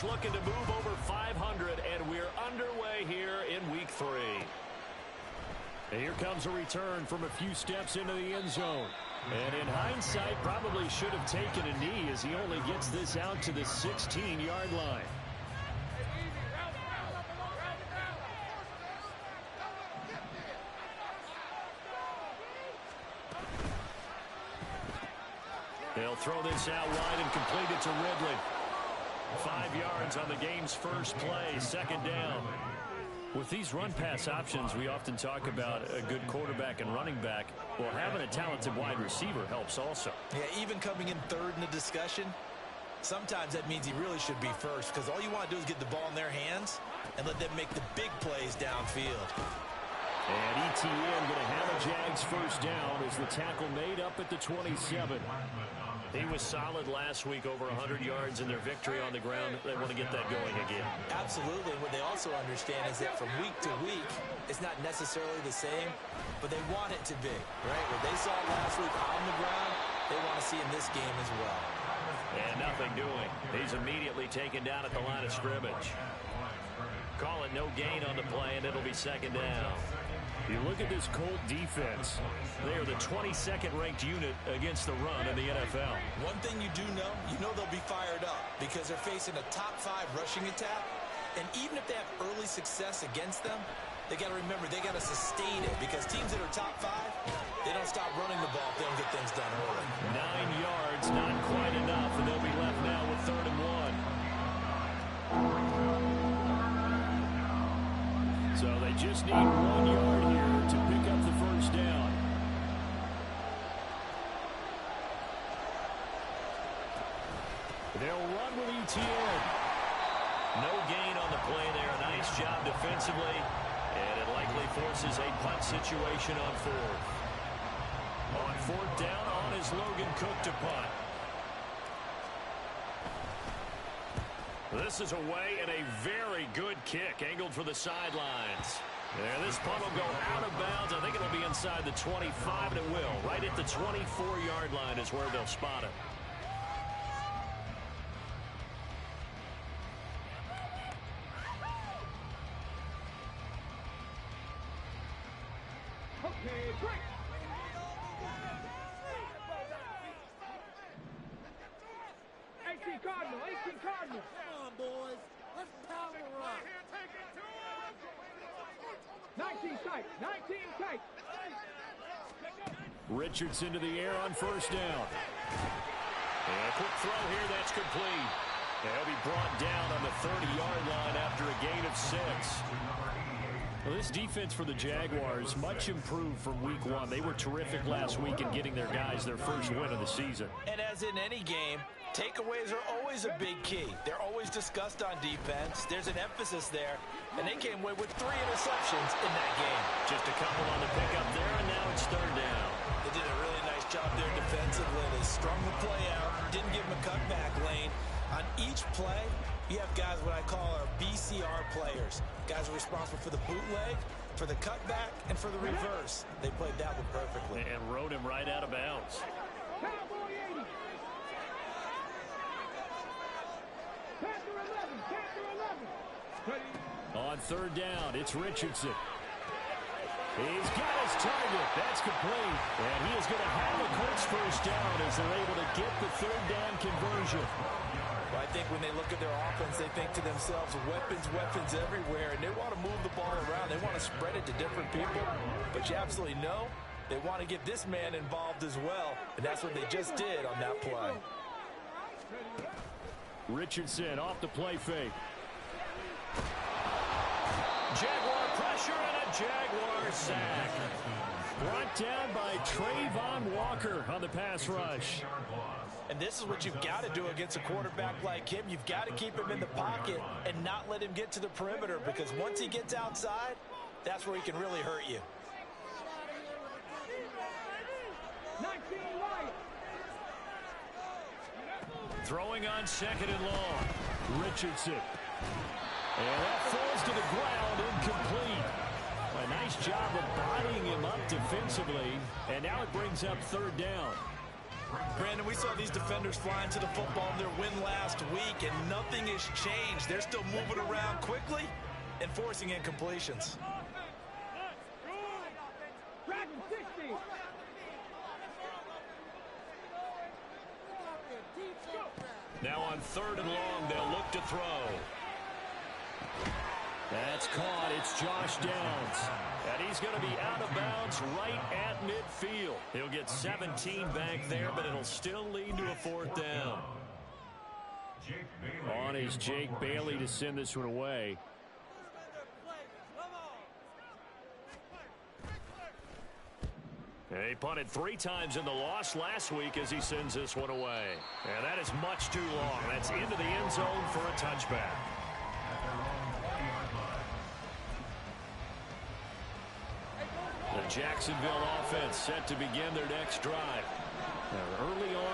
looking to move over 500, and we're underway here in Week 3. And here comes a return from a few steps into the end zone. And in hindsight, probably should have taken a knee as he only gets this out to the 16-yard line. They'll throw this out wide and complete it to Ridley. 5 yards on the game's first play, second down. With these run-pass options, we often talk about a good quarterback and running back. Well, having a talented wide receiver helps also. Yeah, even coming in third in the discussion, sometimes that means he really should be first, because all you want to do is get the ball in their hands and let them make the big plays downfield. And ETN going to have a Jags first down as the tackle made up at the 27. He was solid last week, over 100 yards in their victory on the ground. They want to get that going again. Absolutely. What they also understand is that from week to week, it's not necessarily the same, but they want it to be, right? What they saw last week on the ground, they want to see in this game as well. And nothing doing. He's immediately taken down at the line of scrimmage. Call it no gain on the play, and it'll be second down. You look at this Colt defense. They are the 22nd ranked unit against the run in the NFL. One thing you do know, they'll be fired up because they're facing a top 5 rushing attack. And even if they have early success against them, they got to remember they got to sustain it because teams that are top 5, they don't stop running the ball if they don't get things done early. 9 yards, not quite enough, and they'll be left now with 3rd and 1. So they just need 1 yard here to pick up the first down. They'll run with ETN. No gain on the play there. A nice job defensively. And it likely forces a punt situation on 4th. On 4th down, on is Logan Cook to punt. This is away and a very good kick angled for the sidelines. There, this punt will go out of bounds. I think it'll be inside the 25, and it will. Right at the 24-yard line is where they'll spot it. Okay, break. 18 Cardinal, 18 Cardinal. Come on, boys. Let's power up. 19 tight, 19 tight. Richardson to the air on first down. And a quick throw here, that's complete. They'll be brought down on the 30-yard line after a gain of 6. Well, this defense for the Jaguars, much improved from week 1. They were terrific last week in getting their guys their first win of the season. And as in any game, takeaways are always a big key. They're always discussed on defense. There's an emphasis there, and they came away with 3 interceptions in that game. Just a couple on the pickup there, and now it's 3rd down. They did a really nice job there defensively. They strung the play out, didn't give them a cutback lane. On each play, you have guys what I call our BCR players. Guys are responsible for the bootleg, for the cutback, and for the reverse. They played that one perfectly. And rode him right out of bounds. Cowboy 80. Panther 11, Panther 11. On 3rd down, it's Richardson. He's got his target. That's complete. And he is going to have a Colts first down as they're able to get the 3rd down conversion. Well, I think when they look at their offense, they think to themselves, weapons everywhere, and they want to move the ball around. They want to spread it to different people. But you absolutely know they want to get this man involved as well, and that's what they just did on that play. Richardson off the play fake. Jaguar pressure and a Jaguar sack. Brought down by Trayvon Walker on the pass rush. And this is what you've got to do against a quarterback like him. You've got to keep him in the pocket and not let him get to the perimeter, because once he gets outside, that's where he can really hurt you. 19 right. Throwing on 2nd and long. Richardson. And that falls to the ground, incomplete. A nice job of bodying him up defensively, and now it brings up 3rd down. Brandon, we saw these defenders flying to the football in their win last week, and nothing has changed. They're still moving around quickly and forcing incompletions. Dragon 60. Now on 3rd and long, they'll look to throw. That's caught. It's Josh Downs. And he's going to be out of bounds right at midfield. He'll get 17 back there, but it'll still lead to a 4th down. On is Jake Bailey to send this one away. He punted 3 times in the loss last week as he sends this one away. And that is much too long. That's into the end zone for a touchback. The Jacksonville offense set to begin their next drive. Now, early on,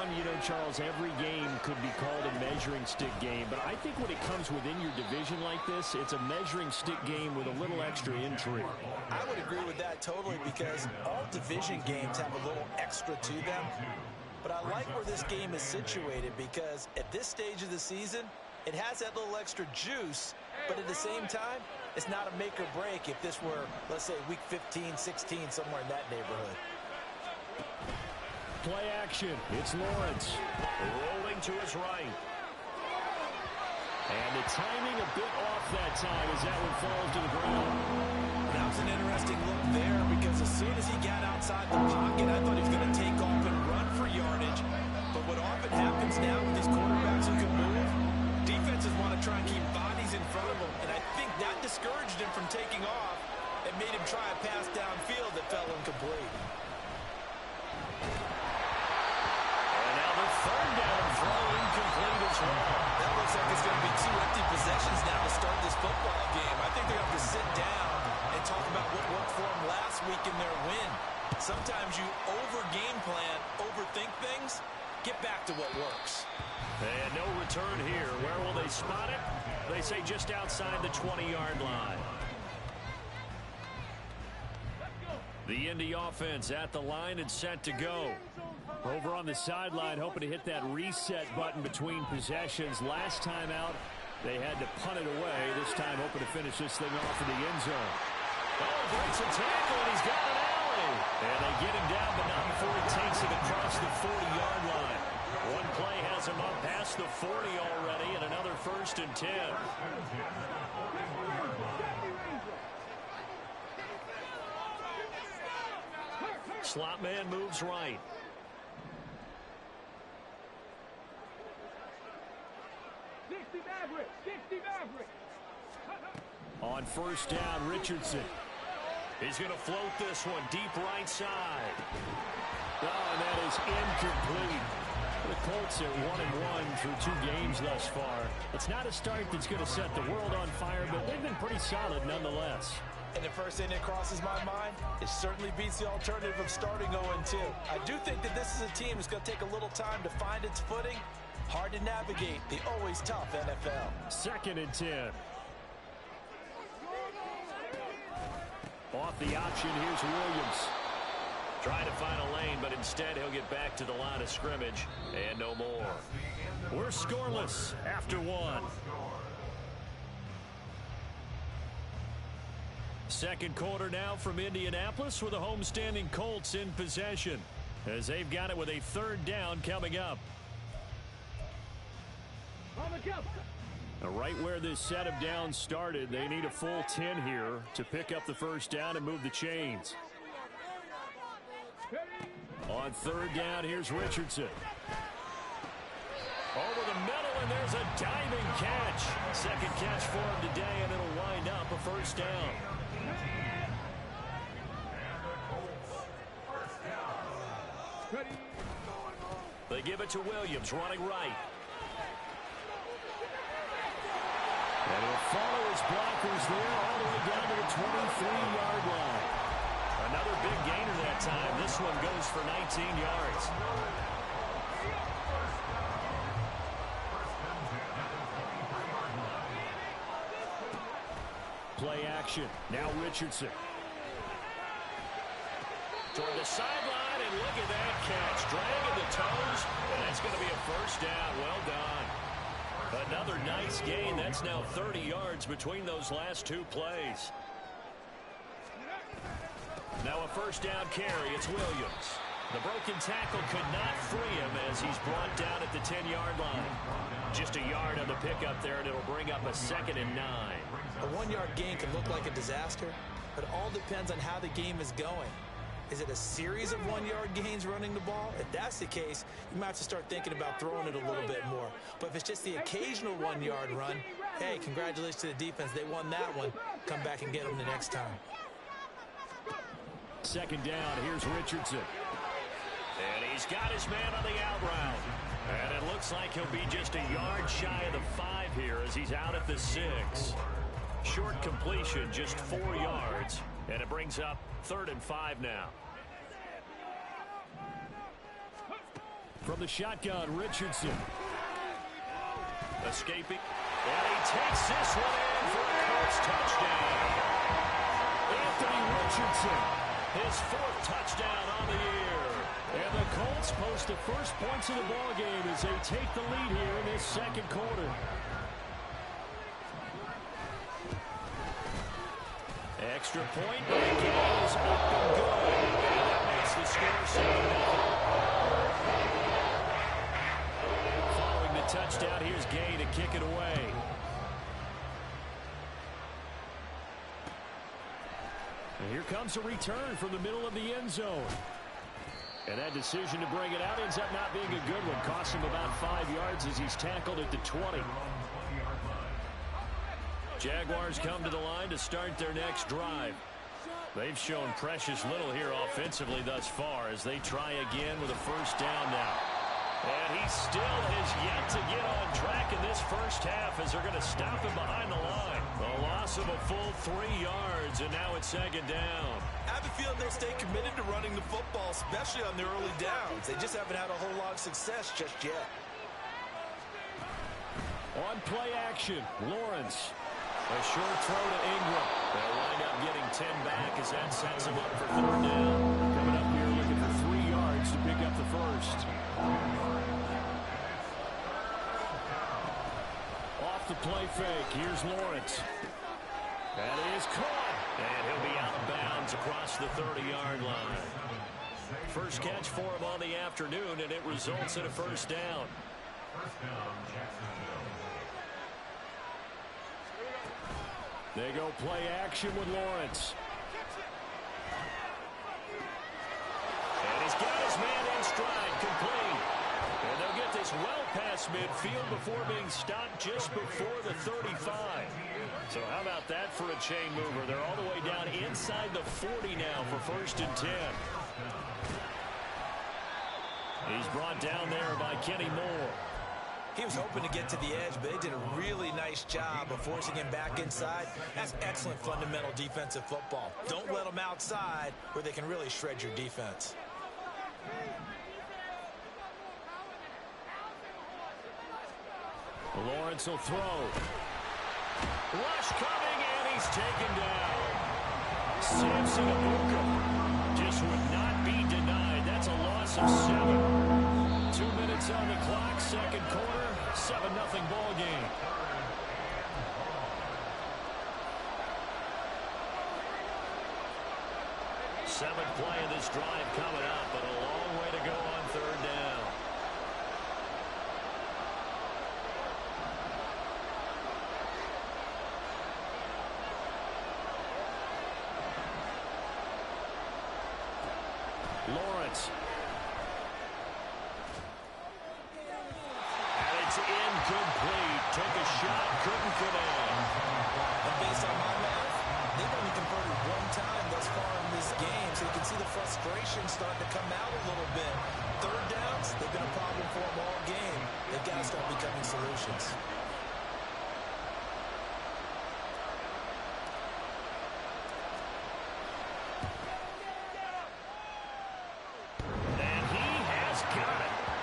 Charles, every game could be called a measuring stick game. But I think when it comes within your division like this, it's a measuring stick game with a little extra intrigue. I would agree with that totally, because all division games have a little extra to them. But I like where this game is situated, because at this stage of the season, it has that little extra juice. But at the same time, it's not a make or break if this were, let's say, week 15, 16, somewhere in that neighborhood. Play action. It's Lawrence. Rolling to his right. And the timing a bit off that time as that one falls to the ground. That was an interesting look there, because as soon as he got outside the pocket, I thought he was going to take off and run for yardage. But what often happens now with these quarterbacks who can move, defenses want to try and keep bodies in front of them. And I think that discouraged him from taking off and made him try a pass downfield that fell incomplete. And now the 3rd down throw incomplete as well. That looks like it's going to be 2 empty possessions now to start this football game. I think they have to sit down and talk about what worked for them last week in their win. Sometimes you over-game plan, overthink things. Get back to what works. And no return here. Where will they spot it? They say just outside the 20-yard line. The Indy offense at the line and set to go. Over on the sideline, hoping to hit that reset button between possessions. Last time out, they had to punt it away. This time, hoping to finish this thing off in the end zone. Oh, breaks a tackle, and he's got an alley. And they get him down, but not before he takes it across the 40-yard line. One play has him up past the 40 already, and another 1st and 10. Slot man moves right. On 1st down, Richardson. He's going to float this one deep right side. Oh, and that is incomplete. The Colts are 1-1 through 2 games thus far. It's not a start that's going to set the world on fire, but they've been pretty solid nonetheless. And the first thing that crosses my mind, it certainly beats the alternative of starting 0-2. I do think that this is a team that's going to take a little time to find its footing. Hard to navigate the always tough NFL. 2nd and 10. Off the option, here's Williams. Trying to find a lane, but instead he'll get back to the line of scrimmage. And no more. We're scoreless after 1. 2nd quarter now from Indianapolis with the homestanding Colts in possession, as they've got it with a 3rd down coming up. Right where this set of downs started, they need a full 10 here to pick up the 1st down and move the chains. On 3rd down, here's Richardson. Over the middle, and there's a diving catch. 2nd catch for him today, and it'll wind up a 1st down. They give it to Williams, running right. And he'll follow his blockers there all the way down to the 23-yard line. Another big gainer that time. This one goes for 19 yards. Play action. Now Richardson. Toward the sideline, and look at that catch. Dragging the toes, and that's going to be a first down. Well done. Another nice gain. That's now 30 yards between those last two plays. Now a first down carry. It's Williams. The broken tackle could not free him as he's brought down at the 10-yard line. Just a yard on the pickup there, and it'll bring up a 2nd and 9. A 1-yard gain can look like a disaster, but it all depends on how the game is going. Is it a series of 1-yard gains running the ball? If that's the case, you might have to start thinking about throwing it a little bit more. But if it's just the occasional 1-yard run, hey, congratulations to the defense. They won that one. Come back and get them the next time. 2nd down. Here's Richardson. And he's got his man on the out route. And it looks like he'll be just a yard shy of the 5 here as he's out at the 6. Short completion, just 4 yards. And it brings up 3rd and 5 now. From the shotgun, Richardson. Escaping. And he takes this one in for a Colts touchdown. Anthony Richardson, his 4th touchdown on the year. And the Colts post the first points of the ballgame as they take the lead here in this 2nd quarter. Extra point, and it is up and good. And that makes the score 7-0. Following the touchdown, here's Gay to kick it away. And here comes a return from the middle of the end zone. And that decision to bring it out ends up not being a good one. Costs him about 5 yards as he's tackled at the 20. Jaguars come to the line to start their next drive. They've shown precious little here offensively thus far as they try again with a first down now. And he still has yet to get on track in this first half as they're going to stop him behind the line. A loss of a full 3 yards, and now it's 2nd down. I have a feeling they'll stay committed to running the football, especially on their early downs. They just haven't had a whole lot of success just yet. On play action, Lawrence. A short throw to Ingram. They'll wind up getting 10 back as that sets him up for 3rd down. Coming up here looking for 3 yards to pick up the first. Off the play fake, here's Lawrence. That is caught. And he'll be out of bounds across the 30-yard line. First catch for him on the afternoon, and it results in a first down. They go play action with Lawrence. And he's got his man in stride, complete. And they'll get this well past midfield before being stopped just before the 35. So how about that for a chain mover? They're all the way down inside the 40 now for 1st and 10. He's brought down there by Kenny Moore. He was hoping to get to the edge, but they did a really nice job of forcing him back inside. That's excellent fundamental defensive football. Don't let them outside where they can really shred your defense. Lawrence will throw. Rush coming, and he's taken down. Samson Abuka just would not be denied. That's a loss of 7. 2 minutes on the clock, 2nd quarter, 7-0 ball game. Seventh play of this drive coming up, but a long way to go on 3rd down. Lawrence. And it's incomplete. Took a shot, couldn't connect. And based on my math, they've only converted 1 time thus far in this game, so you can see the frustration starting to come out a little bit. 3rd downs, they've been a problem for them all game. They've got to start becoming solutions.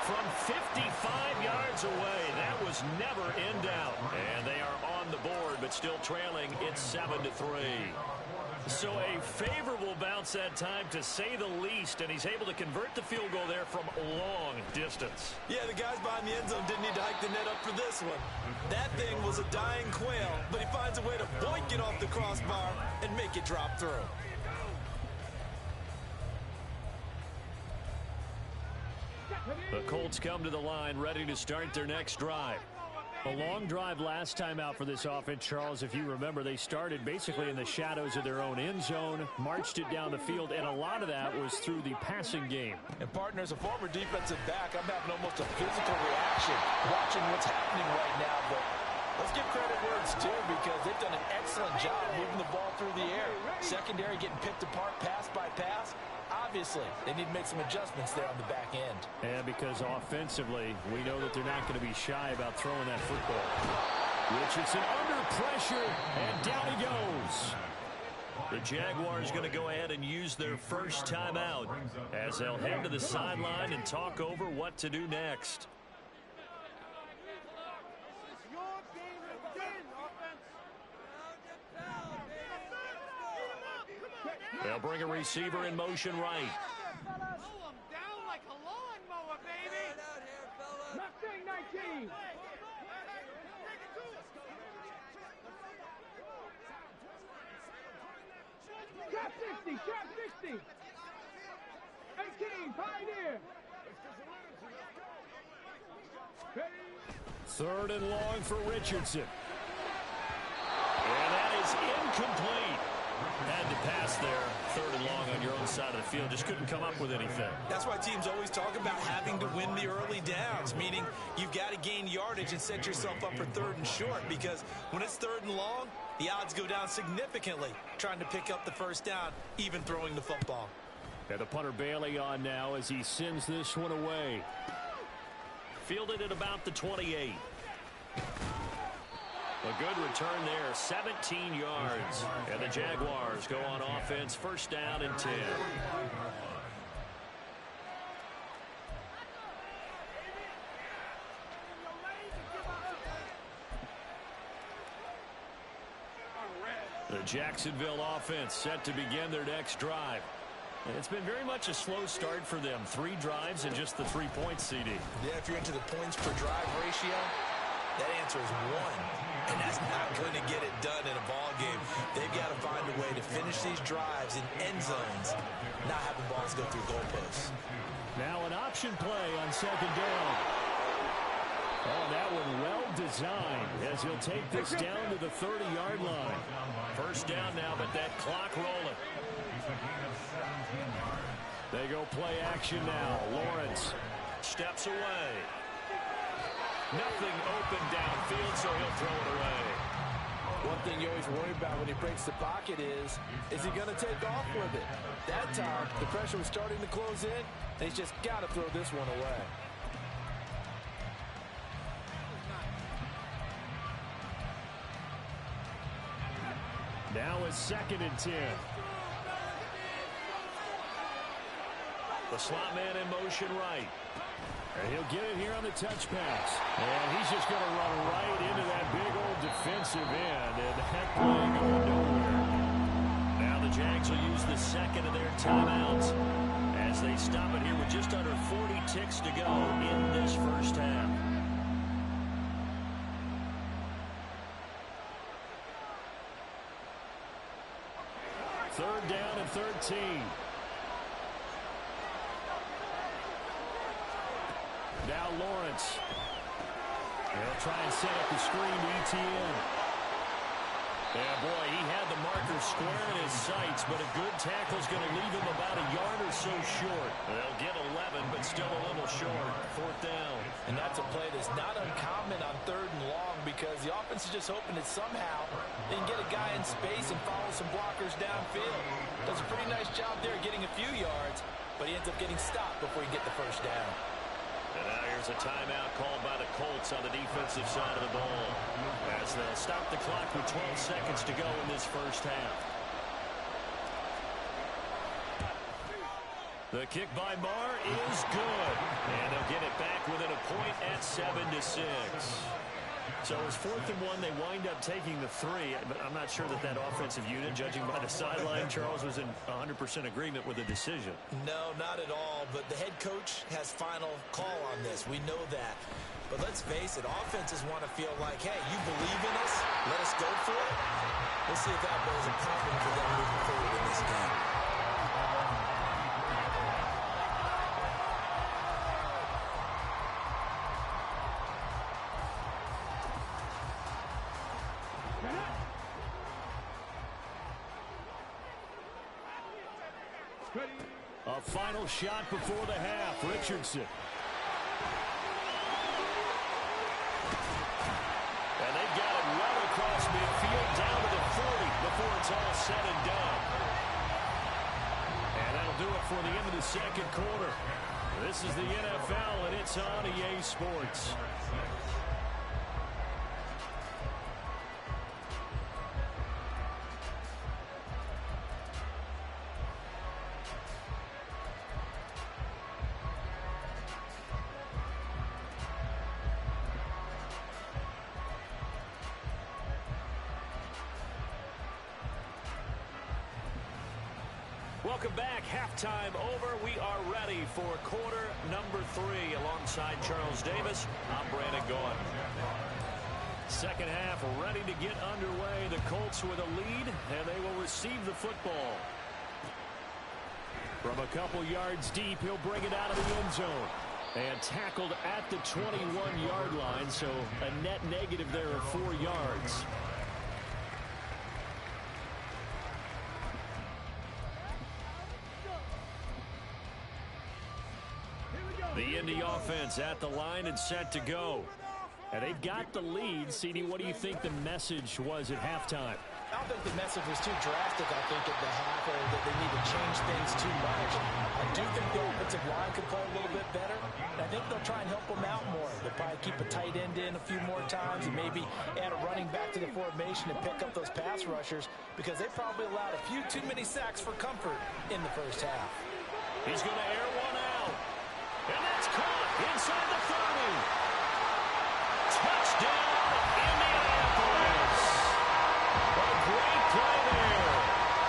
From 55 yards away, that was never in doubt. And they are on the board, but still trailing. It's 7-3. So a favorable bounce that time, to say the least, and he's able to convert the field goal there from long distance. Yeah, the guys behind the end zone didn't need to hike the net up for this one. That thing was a dying quail, but he finds a way to boink it off the crossbar and make it drop through. The Colts come to the line, ready to start their next drive. A long drive last time out for this offense, Charles. If you remember, they started basically in the shadows of their own end zone, marched it down the field, and a lot of that was through the passing game. And, partner, as a former defensive back, I'm having almost a physical reaction watching what's happening right now. But let's give credit where it's due, because they've done an excellent job moving the ball through the air. Secondary getting picked apart pass by pass. Obviously, they need to make some adjustments there on the back end. And because offensively, we know that they're not going to be shy about throwing that football. Richardson under pressure, and down he goes. The Jaguars going to go ahead and use their first timeout as they'll head to the sideline and talk over what to do next. They'll bring a receiver in motion right. Mow him down like a lawnmower, baby. Mustang 19. Trap 60, trap 60. 18, Pioneer. Third and long for Richardson. And that is incomplete. Had to pass there, third and long on your own side of the field. Just couldn't come up with anything. That's why teams always talk about having to win the early downs, meaning you've got to gain yardage and set yourself up for third and short, because when it's third and long, the odds go down significantly trying to pick up the first down, even throwing the football. And the punter Bailey on now as he sends this one away. Fielded at about the 28. A good return there, 17 yards. And the Jaguars go on offense, first down and 10. The Jacksonville offense set to begin their next drive. It's been very much a slow start for them. 3 drives and just the 3 points, CD. Yeah, if you're into the points per drive ratio, that answer is 1. And that's not going to get it done in a ball game. They've got to find a way to finish these drives in end zones, not having balls go through goalposts. Now an option play on second down. Oh, that one well designed as he'll take this down to the 30-yard line. First down now, but that clock rolling. They go play action now. Lawrence steps away. Nothing open downfield, so he'll throw it away. One thing you always worry about when he breaks the pocket is he going to take off with it? That time, the pressure was starting to close in, and he's just got to throw this one away. Now it's second and 10. The slot man in motion right. And he'll get it here on the touch pass. And he's just going to run right into that big old defensive end. And that play going nowhere. Now the Jags will use the second of their timeouts as they stop it here with just under 40 ticks to go in this first half. Third down and 13. Now Lawrence. They'll try and set up the screen to ETN. Yeah, boy, he had the marker square in his sights, but a good tackle's going to leave him about a yard or so short. They'll get 11, but still a little short. Fourth down. And that's a play that's not uncommon on third and long, because the offense is just hoping that somehow they can get a guy in space and follow some blockers downfield. Does a pretty nice job there getting a few yards, but he ends up getting stopped before he can get the first down. And now here's a timeout called by the Colts on the defensive side of the ball as they'll stop the clock with 12 seconds to go in this first half. The kick by Marr is good. And they'll get it back within a point at 7-6. So it's 4th and 1. They wind up taking the 3, but I'm not sure that that offensive unit, judging by the sideline, Charles, was in 100% agreement with the decision. No, not at all, but the head coach has final call on this. We know that. But let's face it, offenses want to feel like, hey, you believe in us, let us go for it. We'll see if that bears a problem for them moving forward in this game. A final shot before the half. Richardson. And they've got it well across midfield down to the 40 before it's all said and done. And that'll do it for the end of the second quarter. This is the NFL, and it's on EA Sports. Welcome back. Halftime over. We are ready for quarter number 3 alongside Charles Davis. I'm Brandon Gaughan. Second half ready to get underway. The Colts with a lead, and they will receive the football. From a couple yards deep, he'll bring it out of the end zone. And tackled at the 21-yard line, so a net negative there of 4 yards. The Indy offense at the line and set to go. And they've got the lead. CD, what do you think the message was at halftime? I don't think the message was too drastic, I think, at the half, or that they need to change things too much. I do think the offensive line could play a little bit better. And I think they'll try and help them out more. They'll probably keep a tight end in a few more times and maybe add a running back to the formation and pick up those pass rushers, because they probably allowed a few too many sacks for comfort in the first half. He's going to air one out. And that's caught inside the 30. Touchdown, Indianapolis. A great play there.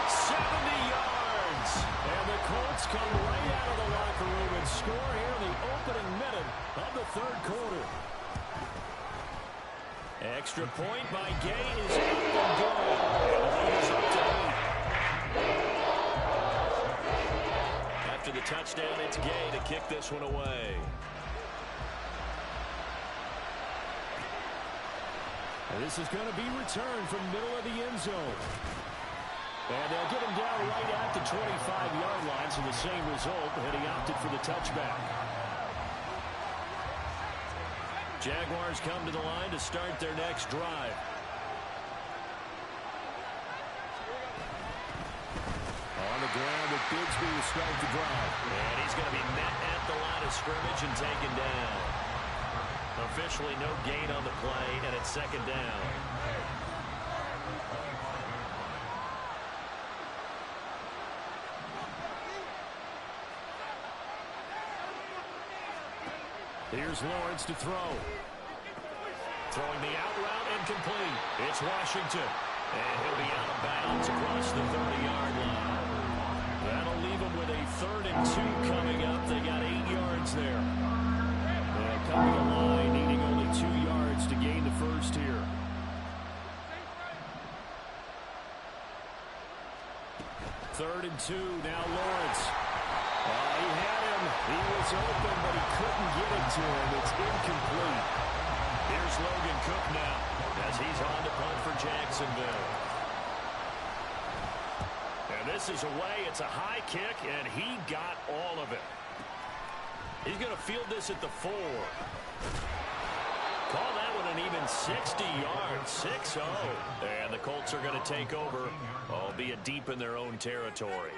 70 yards. And the Colts come right out of the locker room and score here in the opening minute of the third quarter. Extra point by Gay is up and good. And the lead is up to 8. After the touchdown, it's Gay to kick this one away. And this is going to be returned from the middle of the end zone. And they'll get him down right at the 25-yard line, so the same result, and he opted for the touchback. Jaguars come to the line to start their next drive. On the ground with Bigsby to start the drive. And he's going to be met at the line of scrimmage and taken down. Officially no gain on the play, and it's second down. Here's Lawrence to throw. Throwing the out route and complete. It's Washington. And he'll be out of bounds across the 30-yard line. That'll leave them with a 3rd and 2 coming up. They got 8 yards there. They'll come to the line, needing only 2 yards to gain the first here. Third and 2, now Lawrence. He had him. He was open, but he couldn't get it to him. It's incomplete. Here's Logan Cook now, as he's on to punt for Jacksonville. And this is away. It's a high kick, and he got all of it. He's going to field this at the 4. Call that one an even 60 yards, 6-0. And the Colts are going to take over, albeit deep in their own territory.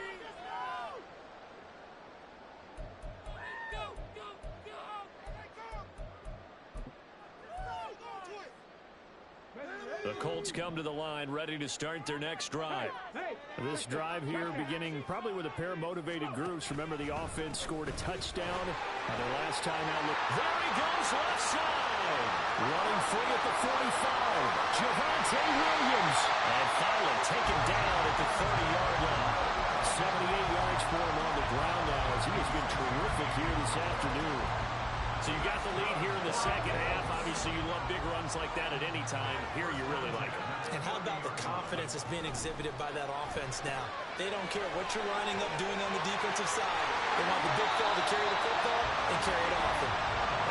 The Colts come to the line ready to start their next drive. This drive here beginning probably with a pair of motivated groups. Remember, the offense scored a touchdown. Their last time out. There he goes left side. zone. Running free at the 45. Javonte Williams. And finally taken down at the 30-yard line. 78 yards for him on the ground now as he has been terrific here this afternoon. So you got the lead here in the second half. Obviously, you love big runs like that at any time. Here you really like them. And how about the confidence that's being exhibited by that offense now? They don't care what you're lining up doing on the defensive side. They want the big fella to carry the football and carry it often.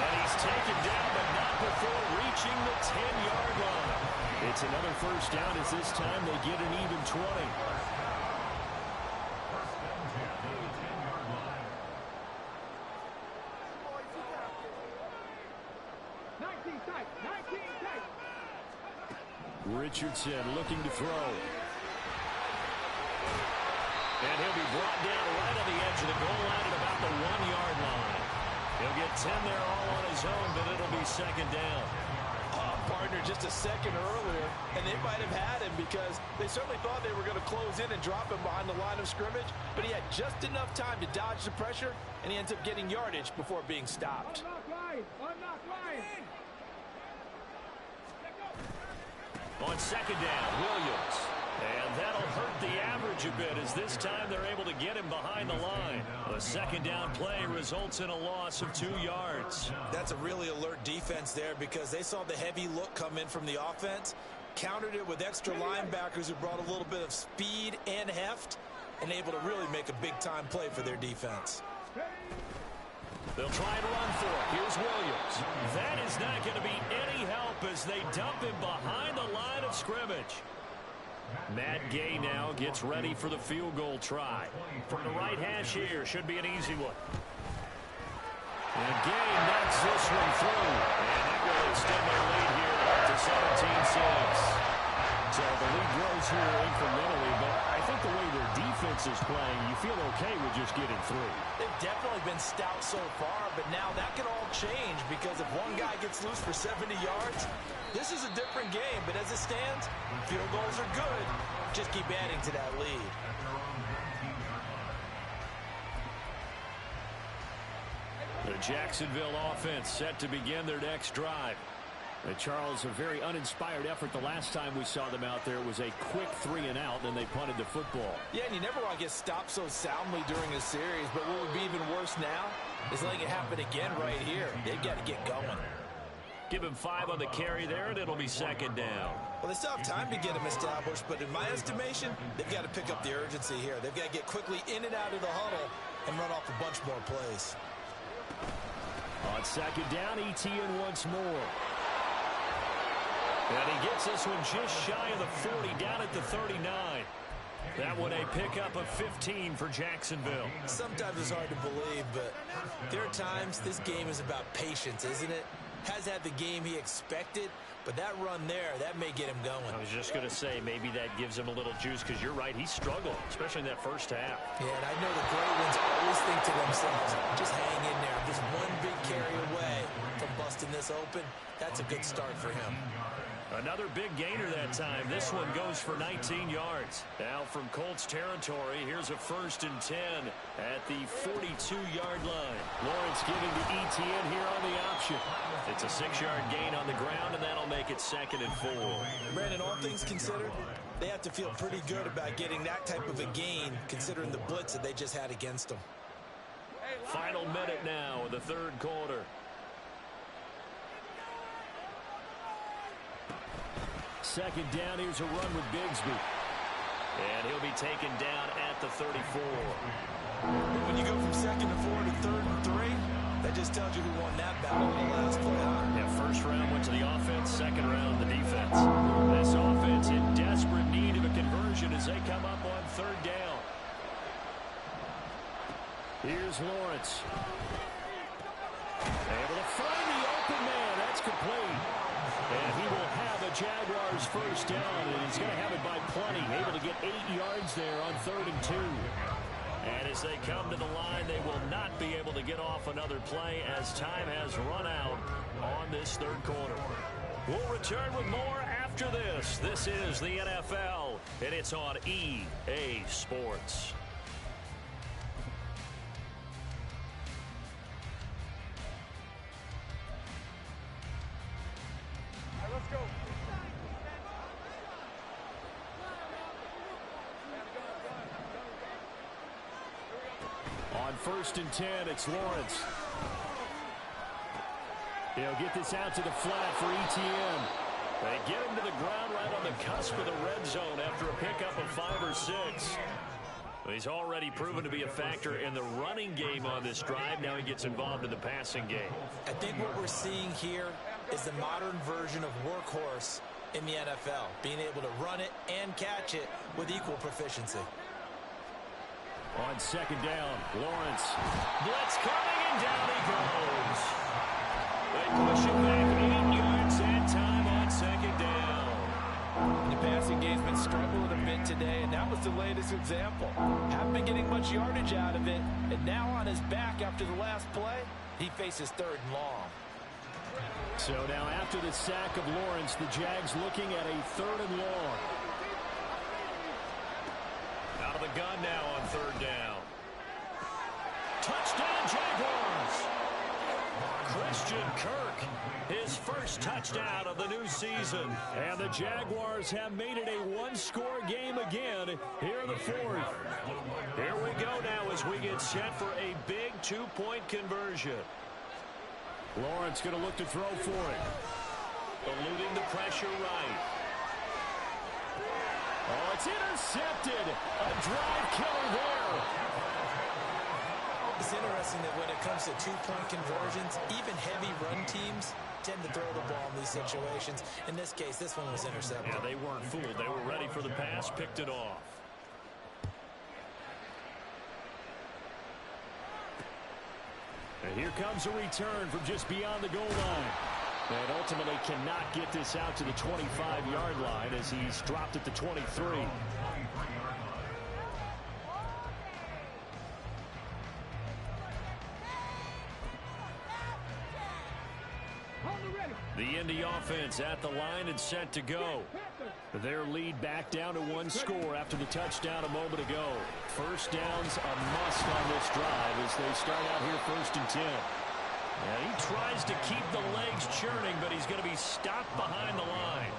And he's taken down, but not before reaching the 10-yard line. It's another first down as this time they get an even 20. Richardson looking to throw. And he'll be brought down right on the edge of the goal line at about the 1-yard line. He'll get 10 there all on his own, but it'll be second down. Partner just a second earlier, and they might have had him because they certainly thought they were going to close in and drop him behind the line of scrimmage, but he had just enough time to dodge the pressure, and he ends up getting yardage before being stopped. On second down, Williams. And that'll hurt the average a bit as this time they're able to get him behind the line. A second down play results in a loss of 2 yards. That's a really alert defense there because they saw the heavy look come in from the offense, countered it with extra linebackers who brought a little bit of speed and heft, and able to really make a big-time play for their defense. They'll try and run for it. Here's Williams. That is not going to be any help as they dump him behind the line of scrimmage. Matt Gay now gets ready for the field goal try. From the right hash here, should be an easy one. And Gay knocks this one through. And that will extend their lead here to 17-6. So the lead grows here incrementally, but I think the way their defense is playing, you feel okay with just getting through. They've definitely been stout so far, but now that can all change because if one guy gets loose for 70 yards, this is a different game. But as it stands, field goals are good. Just keep adding to that lead. The Jacksonville offense set to begin their next drive. Charles, a very uninspired effort the last time we saw them out there. It was a quick 3-and-out, then they punted the football. Yeah, and you never want to get stopped so soundly during a series, but what would be even worse now is letting it happen again right here. They've got to get going. Give him 5 on the carry there, and it'll be second down. Well, they still have time to get him established, but in my estimation, they've got to pick up the urgency here. They've got to get quickly in and out of the huddle and run off a bunch more plays. On second down, Etienne once more. And he gets this one just shy of the 40, down at the 39. That one a pickup of 15 for Jacksonville. Sometimes it's hard to believe, but there are times this game is about patience, isn't it? Has had the game he expected, but that run there, that may get him going. I was just going to say, maybe that gives him a little juice, because you're right, he struggled, especially in that first half. Yeah, and I know the great ones always think to themselves, just hang in there. Just one big carry away from busting this open. That's a good start for him. Another big gainer that time. This one goes for 19 yards. Now from Colts territory, here's a 1st and 10 at the 42-yard line. Lawrence giving to Etienne here on the option. It's a 6-yard gain on the ground, and that'll make it 2nd and 4. Brandon, all things considered, they have to feel pretty good about getting that type of a gain, considering the blitz that they just had against them. Final minute now of the third quarter. Second down, here's a run with Bigsby. And he'll be taken down at the 34. When you go from 2nd to 4 to 3rd and 3, that just tells you who won that battle in the last play. Yeah, first round went to the offense, second round the defense. This offense in desperate need of a conversion as they come up on 3rd down. Here's Lawrence. Able to find the open man. That's complete. And he will have a Jaguars first down, and he's going to have it by plenty. Able to get 8 yards there on 3rd and 2. And as they come to the line, they will not be able to get off another play as time has run out on this third quarter. We'll return with more after this. This is the NFL, and it's on EA Sports. 1st and 10. It's Lawrence. He'll get this out to the flat for ETN. They get him to the ground right on the cusp of the red zone after a pickup of 5 or 6. He's already proven to be a factor in the running game on this drive. Now he gets involved in the passing game. I think what we're seeing here is the modern version of workhorse in the NFL, being able to run it and catch it with equal proficiency. On 2nd down, Lawrence. Blitz coming, and down he goes. They push him back 8 yards that time on 2nd down. The passing game's been struggling a bit today, and that was the latest example. Haven't been getting much yardage out of it, and now on his back after the last play, he faces 3rd and long. So now after the sack of Lawrence, the Jags looking at a 3rd and long. Out of the gun now on 3rd down. Touchdown Jaguars! Christian Kirk, his first touchdown of the new season. And the Jaguars have made it a one-score game again here in the 4th. Here we go now as we get set for a big 2-point conversion. Lawrence going to look to throw for it. Eluding the pressure right. Oh, it's intercepted. A drive killer there. It's interesting that when it comes to 2-point conversions, even heavy run teams tend to throw the ball in these situations. In this case, this one was intercepted. Yeah, they weren't fooled. They were ready for the pass, picked it off. And here comes a return from just beyond the goal line. And ultimately cannot get this out to the 25-yard line as he's dropped at the 23. The Indy offense at the line and set to go. Their lead back down to 1 score after the touchdown a moment ago. First down's a must on this drive as they start out here 1st and 10. Yeah, he tries to keep the legs churning, but he's going to be stopped behind the line.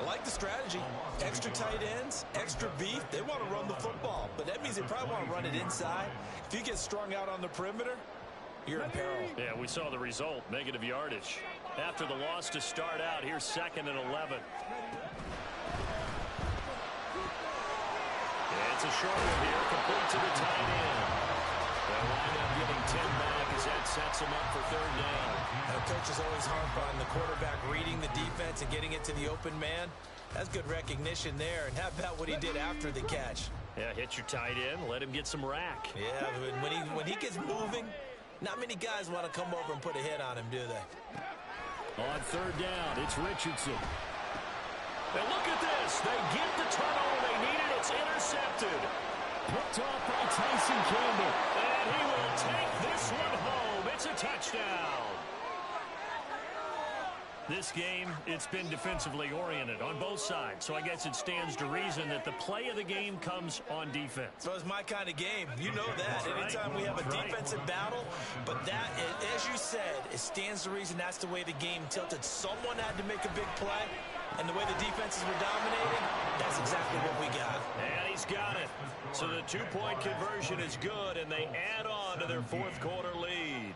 I like the strategy. Extra tight ends, extra beef. They want to run the football, but that means they probably want to run it inside. If you get strung out on the perimeter, you're in peril. Yeah, we saw the result, negative yardage. After the loss to start out, here's 2nd and 11. Yeah, it's a short one here, complete to the tight end. They'll wind up getting 10 back as that sets him up for 3rd down. Now, coaches always harp on the quarterback reading the defense and getting it to the open man. That's good recognition there. And how about what he did after the catch? Yeah, hit your tight end, let him get some rack. Yeah, when he gets moving, not many guys want to come over and put a hit on him, do they? On 3rd down, it's Richardson. And look at this. They get the turnover they needed. It's intercepted. Picked off by Tyson Campbell. And he will take this one home. It's a touchdown. This game, it's been defensively oriented on both sides. So I guess it stands to reason that the play of the game comes on defense. So it's my kind of game. You know that. Anytime we have a defensive battle. But that, as you said, it stands to reason that's the way the game tilted. Someone had to make a big play. And the way the defenses were dominating, that's exactly what we got. And he's got it. So the 2-point conversion is good, and they add on to their 4th quarter lead.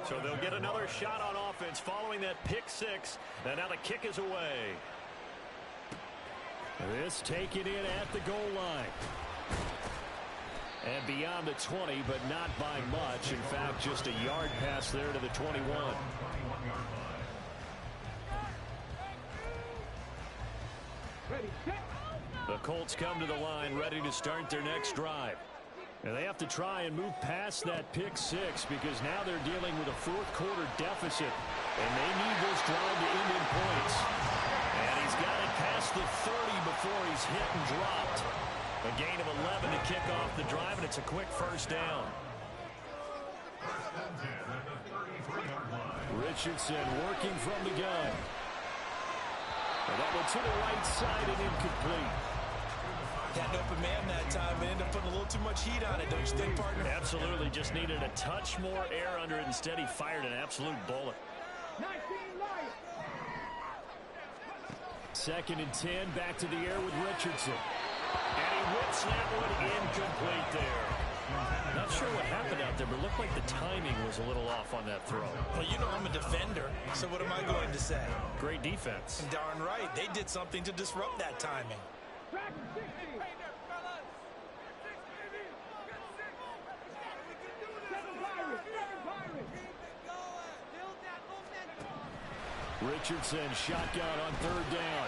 So they'll get another shot on offense following that pick 6. And now the kick is away. This taken in at the goal line. And beyond the 20, but not by much. In fact, just a yard pass there to the 21. The Colts come to the line ready to start their next drive. And they have to try and move past that pick 6 because now they're dealing with a 4th quarter deficit. And they need this drive to end in points. And he's got it past the 30 before he's hit and dropped. A gain of 11 to kick off the drive, and it's a quick 1st down. Richardson working from the gun. And that one to the right side and incomplete. Had an open man that time and ended up putting a little too much heat on it, don't you think, partner? Absolutely. Just needed a touch more air under it. Instead, he fired an absolute bullet. 2nd and 10, back to the air with Richardson. And he whips that one incomplete there. Not sure what happened out there, but it looked like the timing was a little off on that throw. Well, you know I'm a defender, so what am I going to say? Great defense. Darn right. They did something to disrupt that timing. Richardson shotgun on third down.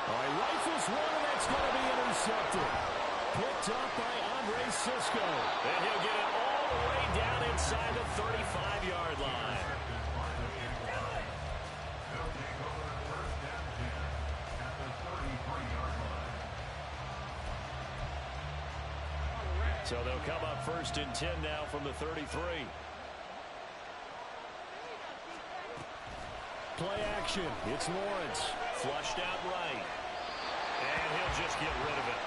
All right, rifles one, and that's going to be intercepted. Picked up by Andre Sisco. And he'll get it all the way down inside the 35-yard line. So they'll come up first and 10 now from the 33. Play action. It's Lawrence. Flushed out right. And he'll just get rid of it.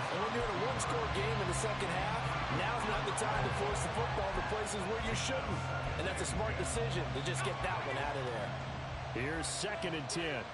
And when you're in a one-score game in the second half, now's not the time to force the football to places where you shouldn't. And that's a smart decision to just get that one out of there. Here's second and 10.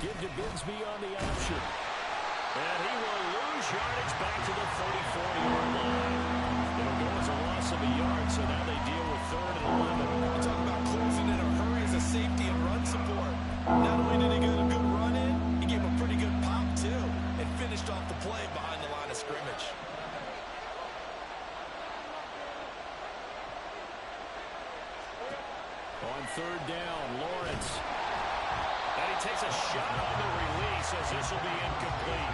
Give to Bigsby on the option. And he will lose yardage back to the 34-yard line. It'll go as a loss of a yard, so now they deal with third and 11. You talk about closing in a hurry as a safety and run support. Not only did he get a good run in, he gave a pretty good pop, too, and finished off the play behind the line of scrimmage. On third down, Lawrence. And he takes a shot on the release as this will be incomplete.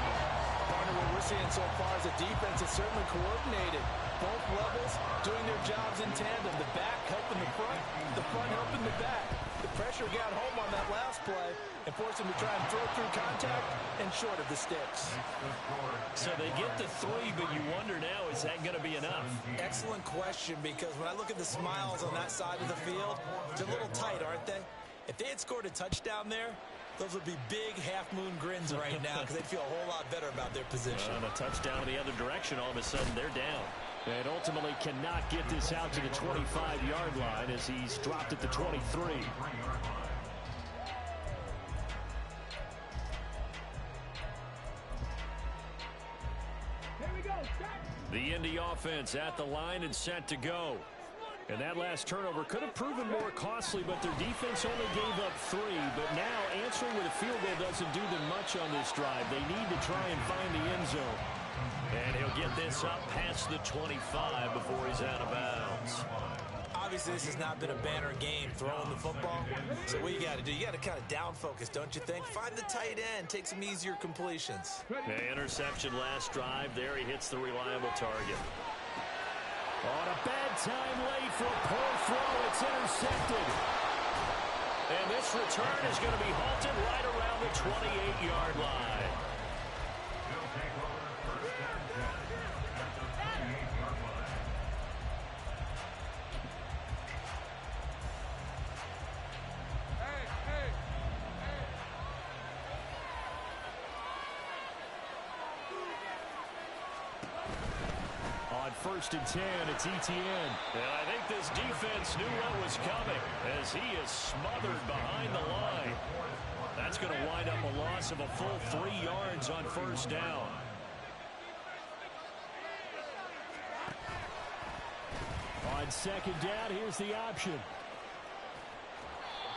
Partner, what we're seeing so far is a defense is certainly coordinated. Both levels doing their jobs in tandem. The back helping the front helping the back. The pressure got home on that last play and forced him to try and throw through contact and short of the sticks. So they get the 3, but you wonder now, is that going to be enough? Excellent question, because when I look at the smiles on that side of the field, they're a little tight, aren't they? If they had scored a touchdown there, those would be big half-moon grins right now because they'd feel a whole lot better about their position. On a touchdown the other direction, all of a sudden they're down. And ultimately cannot get this out to the 25-yard line as he's dropped at the 23. The Indy offense at the line and set to go. And that last turnover could have proven more costly, but their defense only gave up 3. But now answering with a field goal doesn't do them much on this drive. They need to try and find the end zone. And he'll get this up past the 25 before he's out of bounds. Obviously, this has not been a banner game throwing the football. So what you got to do, you got to kind of down focus, don't you think? Find the tight end, take some easier completions. The interception last drive. There he hits the reliable target. On a bad time late for a poor throw. It's intercepted. And this return is going to be halted right around the 28-yard line. First and 10, it's Etienne. And I think this defense knew what was coming as he is smothered behind the line. That's going to wind up a loss of a full 3 yards on first down. On second down, here's the option.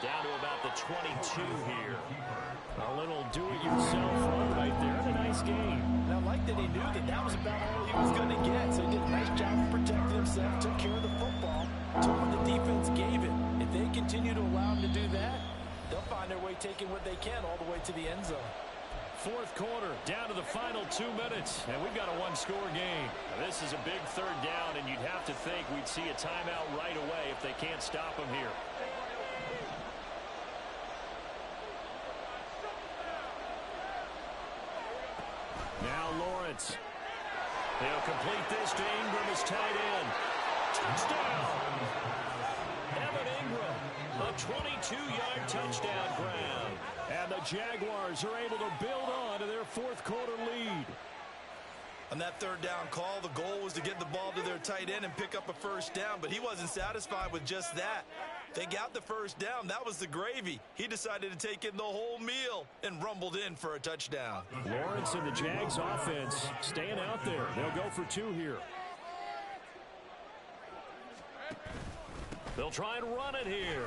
Down to about the 22 here. A little do-it-yourself run right there. And a nice game. And I like that he knew that that was about all he was going to get. So he did a nice job of protecting himself, took care of the football, took what the defense gave him. If they continue to allow him to do that, they'll find their way taking what they can all the way to the end zone. Fourth quarter, down to the final 2 minutes, and we've got a one-score game. Now, this is a big third down, and you'd have to think we'd see a timeout right away if they can't stop him here. Now Lawrence. He'll complete this to Ingram as tight end. Touchdown! Evan Ingram, a 22-yard touchdown grab. And the Jaguars are able to build on to their fourth quarter lead. On that third down call, the goal was to get the ball to their tight end and pick up a first down, but he wasn't satisfied with just that. They got the first down. That was the gravy. He decided to take in the whole meal and rumbled in for a touchdown. Lawrence and the Jags offense staying out there. They'll go for 2 here. They'll try and run it here.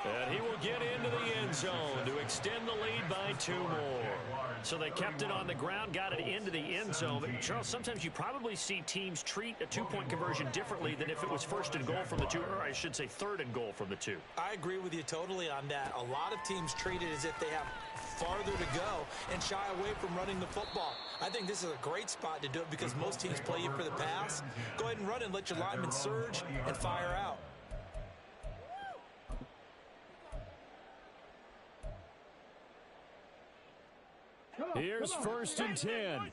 And he will get into the end zone to extend the lead by 2 more. So they kept it on the ground, got it into the end zone. But Charles, sometimes you probably see teams treat a 2-point conversion differently than if it was first and goal from the 2, or I should say third and goal from the 2. I agree with you totally on that. A lot of teams treat it as if they have farther to go and shy away from running the football. I think this is a great spot to do it because most teams play you for the pass. Go ahead and run and let your linemen surge and fire out. Here's 1st and 10.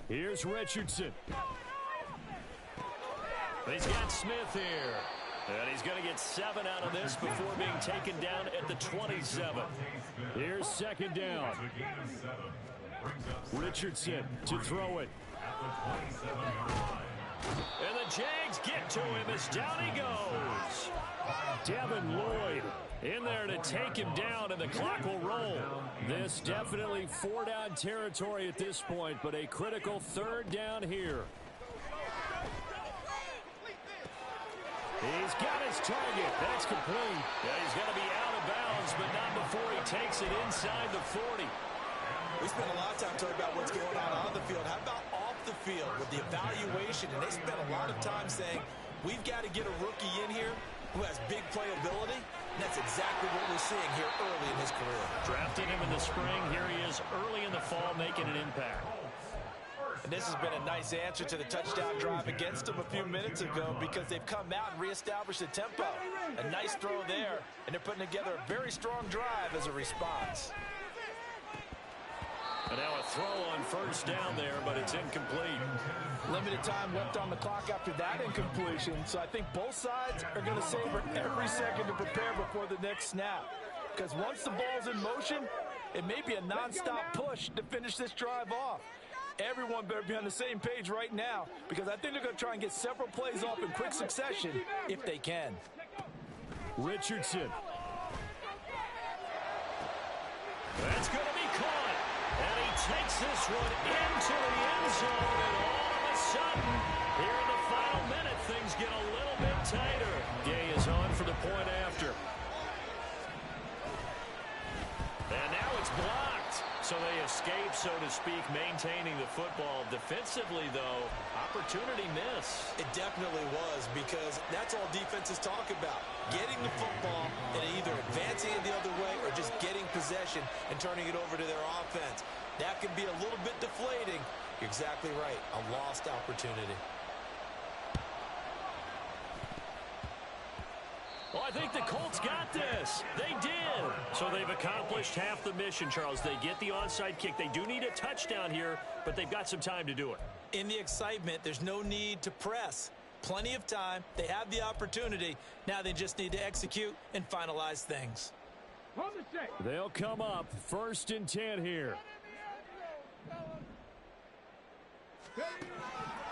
Here's Richardson. He's got Smith here. And he's going to get 7 out of this before being taken down at the 27. Here's 2nd down. Richardson to throw it. And the Jags get to him as down he goes. Devin Lloyd in there to take him down, and the clock will roll. This definitely 4-down territory at this point, but a critical 3rd down here. He's got his target. That's complete. Yeah, he's going to be out of bounds, but not before he takes it inside the 40. We spent a lot of time talking about what's going on the field. How about off the field with the evaluation? And they spent a lot of time saying, we've got to get a rookie in here who has big playability. And that's exactly what we're seeing here early in his career. Drafted him in the spring. Here he is early in the fall making an impact. And this has been a nice answer to the touchdown drive against them a few minutes ago because they've come out and reestablished the tempo. A nice throw there, and they're putting together a very strong drive as a response. And now a throw on 1st down there, but it's incomplete. Limited time left on the clock after that incompletion, so I think both sides are going to savor every second to prepare before the next snap. Because once the ball's in motion, it may be a nonstop push to finish this drive off. Everyone better be on the same page right now because I think they're going to try and get several plays off in quick succession if they can. Richardson. That's going to be caught. And he takes this one into the end zone. And all of a sudden, here in the final minute, things get a little bit tighter. Gay is on for the point after. And now it's blocked. So they escape, so to speak, maintaining the football. Defensively, though, opportunity miss. It definitely was because that's all defenses talk about. Getting the football and either advancing it the other way or just getting possession and turning it over to their offense. That can be a little bit deflating. You're exactly right. A lost opportunity. Well, I think the Colts got this. They did. So they've accomplished half the mission, Charles. They get the onside kick. They do need a touchdown here, but they've got some time to do it. In the excitement, there's no need to press. Plenty of time. They have the opportunity. Now they just need to execute and finalize things. They'll come up 1st and 10 here.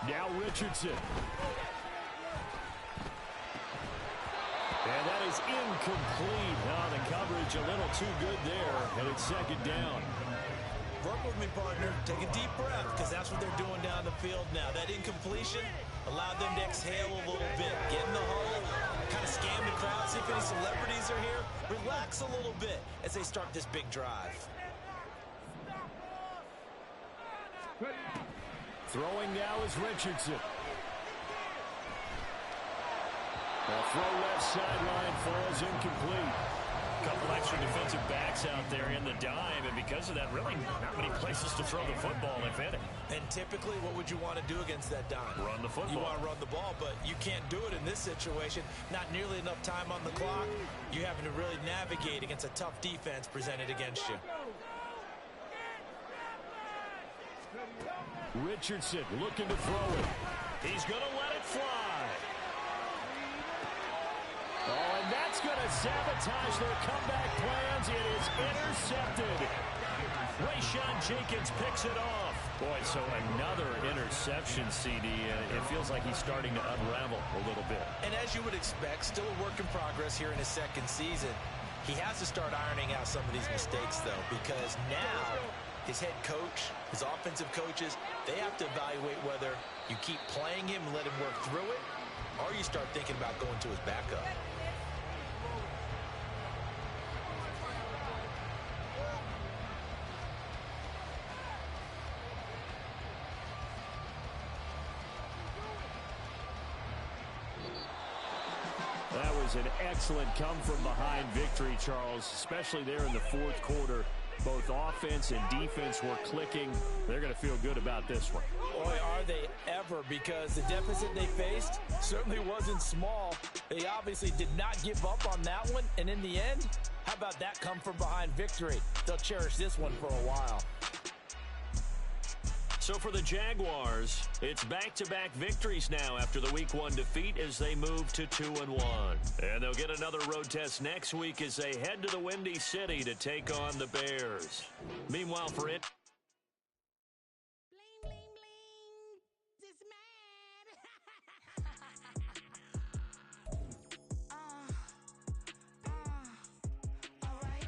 Now Richardson. And that is incomplete. Now the coverage a little too good there, and it's 2nd down. Work with me, partner. Take a deep breath because that's what they're doing down the field now. That incompletion allowed them to exhale a little bit. Get in the huddle, kind of scan the crowd, see if any celebrities are here. Relax a little bit as they start this big drive. Throwing now is Richardson. The throw left sideline falls incomplete. Couple extra defensive backs out there in the dime, and because of that, really not many places to throw the football, if any. And typically, what would you want to do against that dime? Run the football. You want to run the ball, but you can't do it in this situation. Not nearly enough time on the clock. You're having to really navigate against a tough defense presented against you. Richardson looking to throw it. He's going to let it fly. Oh, and that's going to sabotage their comeback plans. It is intercepted. Rayshawn Jenkins picks it off. Boy, so another interception, CD. It feels like he's starting to unravel a little bit. And as you would expect, still a work in progress here in his second season. He has to start ironing out some of these mistakes, though, because now his head coach, his offensive coaches, they have to evaluate whether you keep playing him and let him work through it, or you start thinking about going to his backup. That was an excellent come-from-behind victory, Charles, especially there in the fourth quarter. Both offense and defense were clicking. They're going to feel good about this one. Boy, are they ever, because the deficit they faced certainly wasn't small. They obviously did not give up on that one, and in the end, how about that come-from-behind victory? They'll cherish this one for a while. So for the Jaguars, it's back-to-back victories now after the Week 1 defeat as they move to 2-1. And they'll get another road test next week as they head to the Windy City to take on the Bears. Meanwhile, for it... Bling, bling, bling. This mad. All right.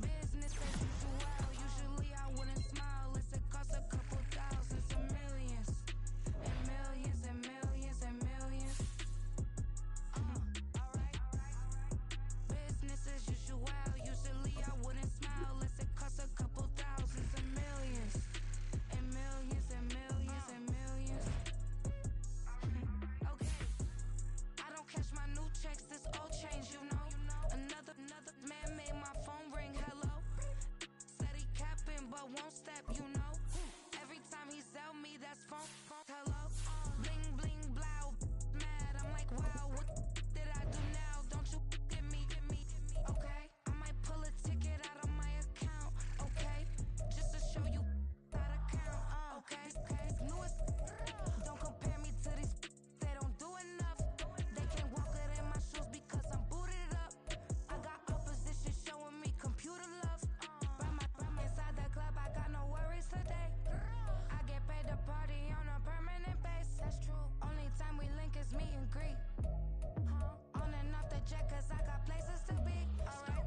Business as usual. Usually I wouldn't smile. It costs a couple thousands and millions. And millions and millions and millions. Alright. Business as usual. Usually I wouldn't smile. It costs a couple thousands and millions. And millions and millions and millions. Okay. I don't catch my new checks, this old change, you know. Another man made my phone ring, hello. Said he capping, but won't step, you know. Every time he sell me, that's phone, hello. Bling, bling, blow, mad. I'm like, wow, what did I do now? Don't you get me, okay? I might pull a ticket out of my account, okay? Just to show you how to count, okay? Newest, don't compare me to these, they don't do enough. They can't walk it in my shoes because I'm booted up. I got opposition showing me computer love. By inside the club, I got no worries today. I get paid to party on a permanent base. That's true. Only time we link is meet and greet. On and off the jet, cause I got places to be. Alright.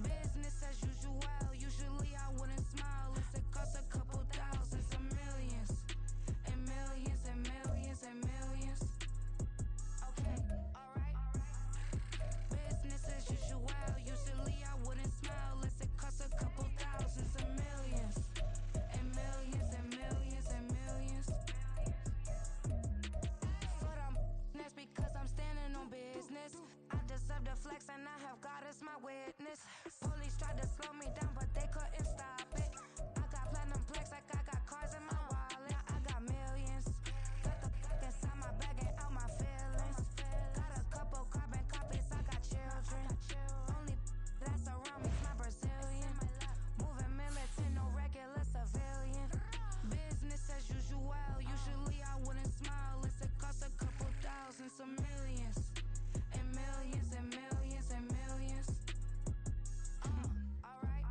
Business as usual. Usually I wouldn't smile. It costs a couple thousands and millions. And millions and millions and millions. Okay, alright. Business as usual. Usually I wouldn't smile. It costs a couple thousands and millions. And millions and millions and millions. But that's because I'm standing on business. I deserve the flex and I have God as my witness. Police tried to slow me down, but they couldn't stop it. I got platinum plaques like I got cars in my wallet. I got millions. Got the fuck inside my bag and out my feelings. Got a couple carbon copies, I got children. Only that's around me's my Brazilian. Moving militant, no regular civilian. Business as usual. Usually I wouldn't smile. It costs a couple thousands of millions. And millions and millions and millions. Alright.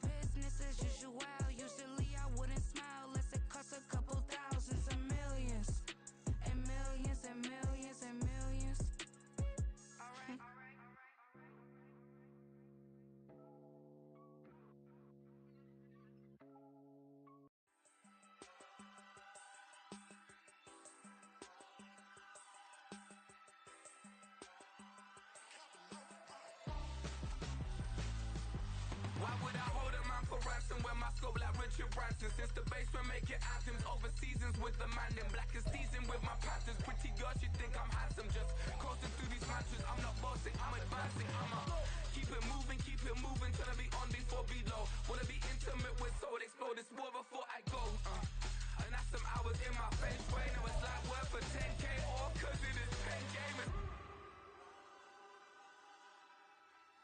Business as usual. Usually I wouldn't smile. It costs a couple thousands of millions. And millions and millions and millions. Alright. Why would I hold a man for ransom when my scope like Richard Branson? Since the basement making anthems over seasons with the man in black is seasoned with my Panthers. Pretty girls, you think I'm handsome, just coasting through these mansions. I'm not bossing, I'm advancing. I'ma keep it moving till I be on before below. Wanna be intimate with soul, explode this war before I go. And that's some hours in my fence way. Now it's like worth for 10K or cause it is pen gaming.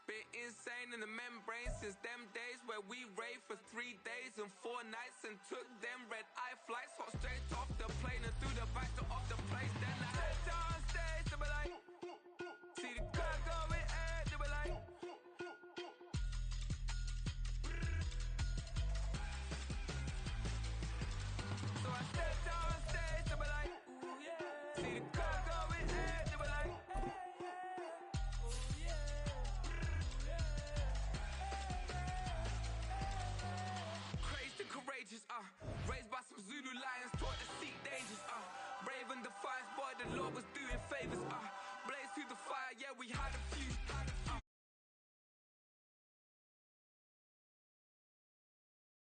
Been insane in the membrane since them days where we raved for 3 days and 4 nights and took them red eye flights. Hot straight off the plane and through the back door of the place. Then I Zulu lions taught to seek dangers, brave and defiant, boy, the Lord was doing favors, blaze through the fire, yeah, we had a few